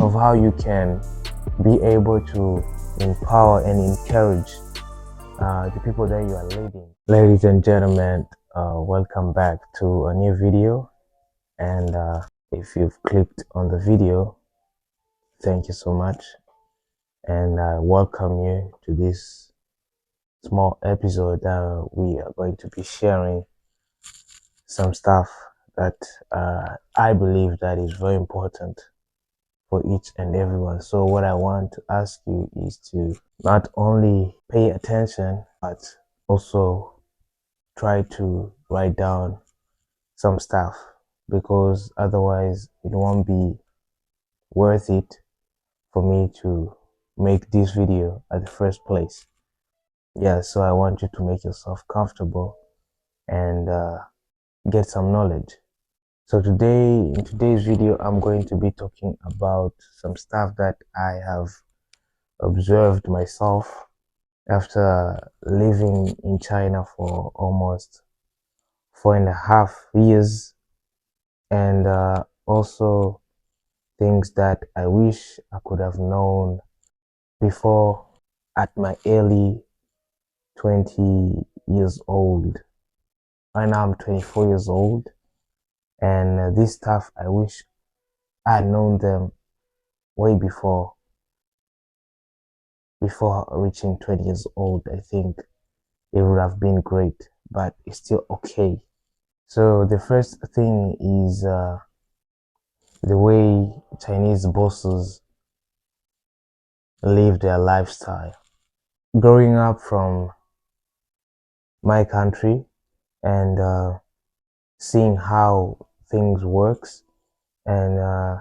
of how you can be able to empower and encourage the people that you are leading. Ladies and gentlemen, welcome back to a new video. And if you've clicked on the video, thank you so much. And I welcome you to this small episode that we are going to be sharing some stuff that I believe that is very important for each and everyone. So what I want to ask you is to not only pay attention, but also try to write down some stuff, because otherwise it won't be worth it for me to make this video at the first place. Yeah, so I want you to make yourself comfortable and get some knowledge. So in today's video, I'm going to be talking about some stuff that I have observed myself after living in China for almost 4.5 years, and also things that I wish I could have known before at my early 20 years old. Right now I'm 24 years old, and this stuff I wish I had known them way before reaching 20 years old. I think it would have been great, but it's still okay. So the first thing is the way Chinese bosses live their lifestyle. Growing up from my country and seeing how things works, and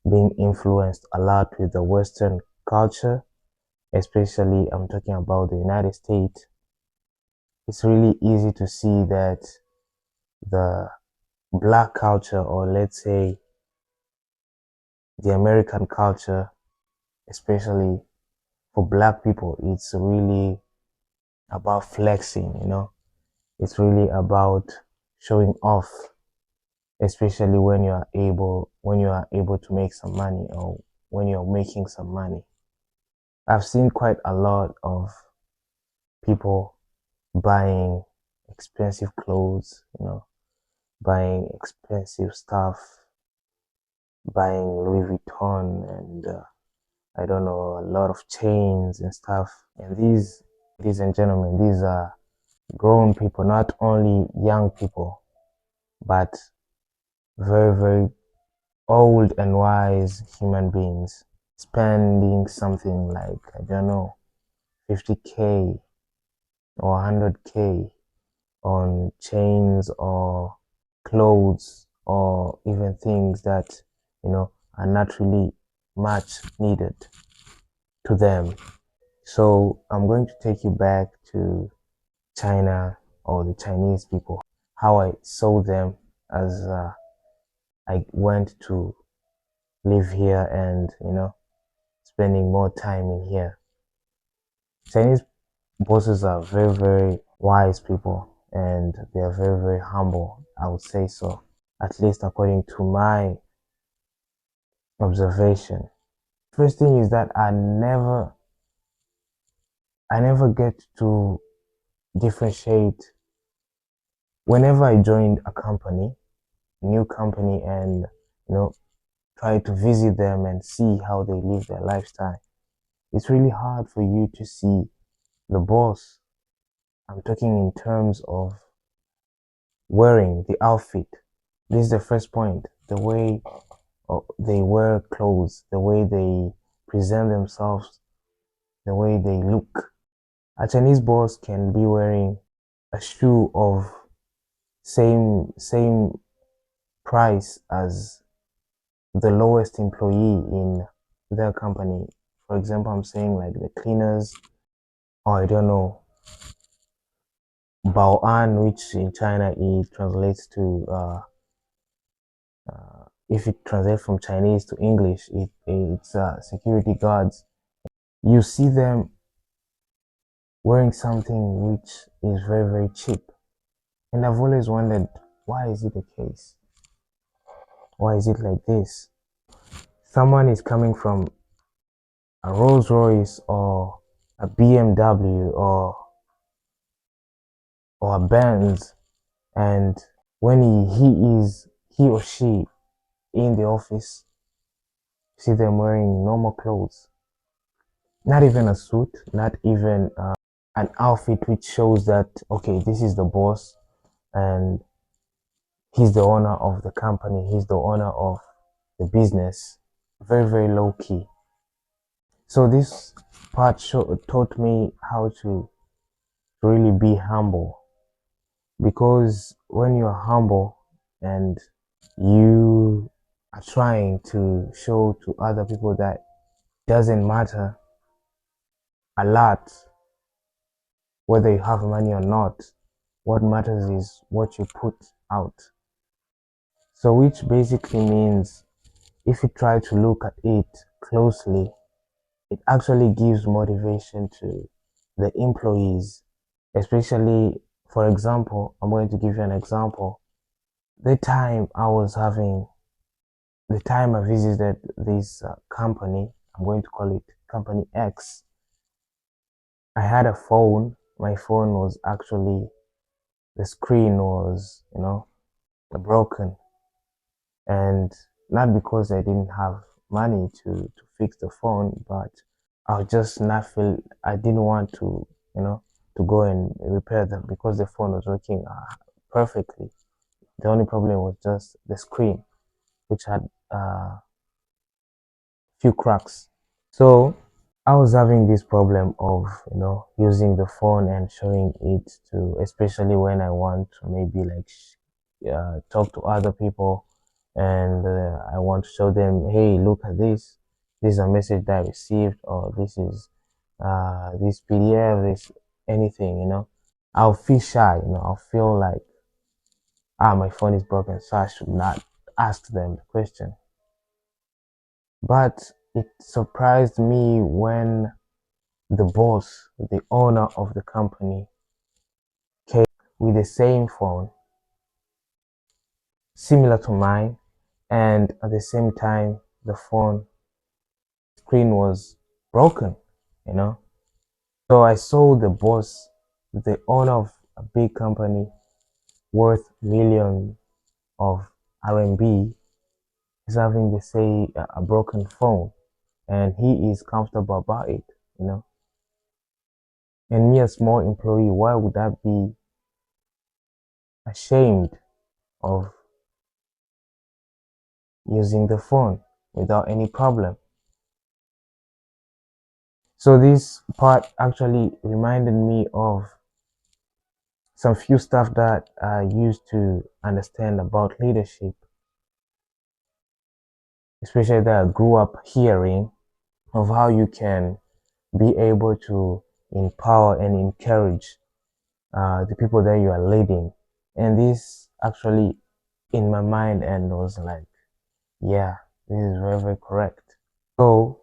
being influenced a lot with the Western culture, especially I'm talking about the United States, it's really easy to see that the black culture, or let's say the American culture, especially for black people, it's really about flexing. It's really about showing off, especially when you are able to make some money, or when you're making some money. I've seen quite a lot of people buying expensive clothes, buying expensive stuff, buying Louis Vuitton, and I don't know, a lot of chains and stuff. And these, ladies and gentlemen, these are grown people, not only young people, but very, very old and wise human beings, spending something like, I don't know, 50K or 100K on chains or clothes, or even things that are not really much needed to them. So I'm going to take you back to China, or the Chinese people, how I saw them as I went to live here and spending more time in here. Chinese bosses are very, very wise people, and they are very, very humble, I would say so, at least according to my observation. First thing is that I never get to differentiate whenever I joined a new company, and try to visit them and see how they live their lifestyle. It's really hard for you to see the boss. I'm talking in terms of wearing the outfit. This is the first point. The way they wear clothes, the way they present themselves, the way they look. A Chinese boss can be wearing a shoe of same price as the lowest employee in their company. For example, I'm saying like the cleaners, or I don't know, Baoan, which in China it translates to if it translates from Chinese to English, it's security guards. You see them wearing something which is very, very cheap, and I've always wondered, why is it the case? Why is it like this? someone is coming from a Rolls Royce or a BMW or a Benz, and when he or she in the office, see them wearing normal clothes, not even a suit, not even an outfit which shows that okay, this is the boss and he's the owner of the company, he's the owner of the business. Very, very low key. So this part taught me how to really be humble, because when you're humble and you are trying to show to other people that doesn't matter a lot whether you have money or not, what matters is what you put out. So which basically means if you try to look at it closely, it actually gives motivation to the employees, especially, for example, I'm going to give you an example. The time I visited this company, I'm going to call it Company X, I had a phone. My phone was actually, the screen was, broken. And not because I didn't have money to fix the phone, but I was just not feel, I didn't want to go and repair them because the phone was working perfectly. The only problem was just the screen, which had few cracks. So I was having this problem of, using the phone and showing it to, especially when I want to maybe like talk to other people, and I want to show them, hey, look at this. This is a message that I received, or this is this PDF, this anything, I'll feel shy, I'll feel like, my phone is broken, so I should not ask them the question. But it surprised me when the boss, the owner of the company, came with the same phone, similar to mine, and at the same time, the phone screen was broken, you know. So I saw the boss, the owner of a big company worth millions of RMB, is having the say a broken phone, and he is comfortable about it. And me, a small employee, why would I be ashamed of using the phone without any problem? So this part actually reminded me of some few stuff that I used to understand about leadership, especially that I grew up hearing of how you can be able to empower and encourage the people that you are leading. And this actually in my mind and was like, yeah, this is very, very correct. So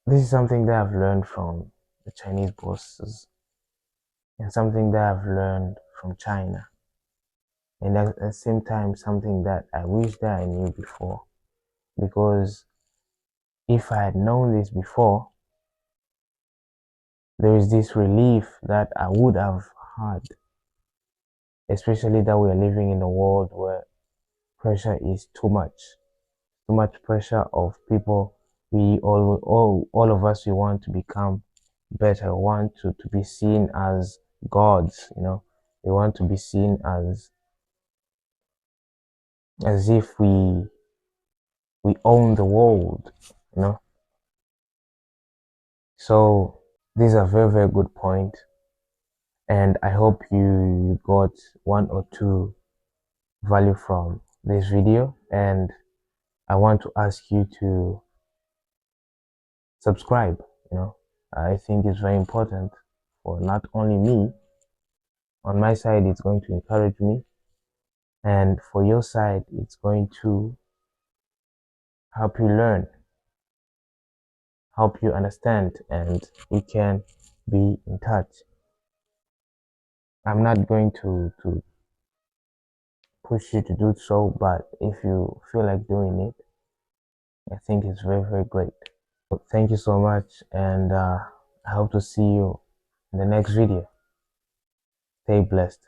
this is something that I've learned from the Chinese bosses, and something that I've learned from China, and at the same time something that I wish that I knew before, because if I had known this before, there is this relief that I would have had, especially that we are living in a world where pressure is too much pressure of people. We all of us, we want to become better, want to be seen as gods, we want to be seen as if we own the world, you know. So this is a very, very good point, and I hope you got one or two value from this video, and I want to ask you to subscribe. I think it's very important for not only me. On my side, it's going to encourage me, and for your side, it's going to help you learn, help you understand, and we can be in touch. I'm not going to push you to do so, but if you feel like doing it, I think it's very, very great. Thank you so much, and I hope to see you in the next video. Stay blessed.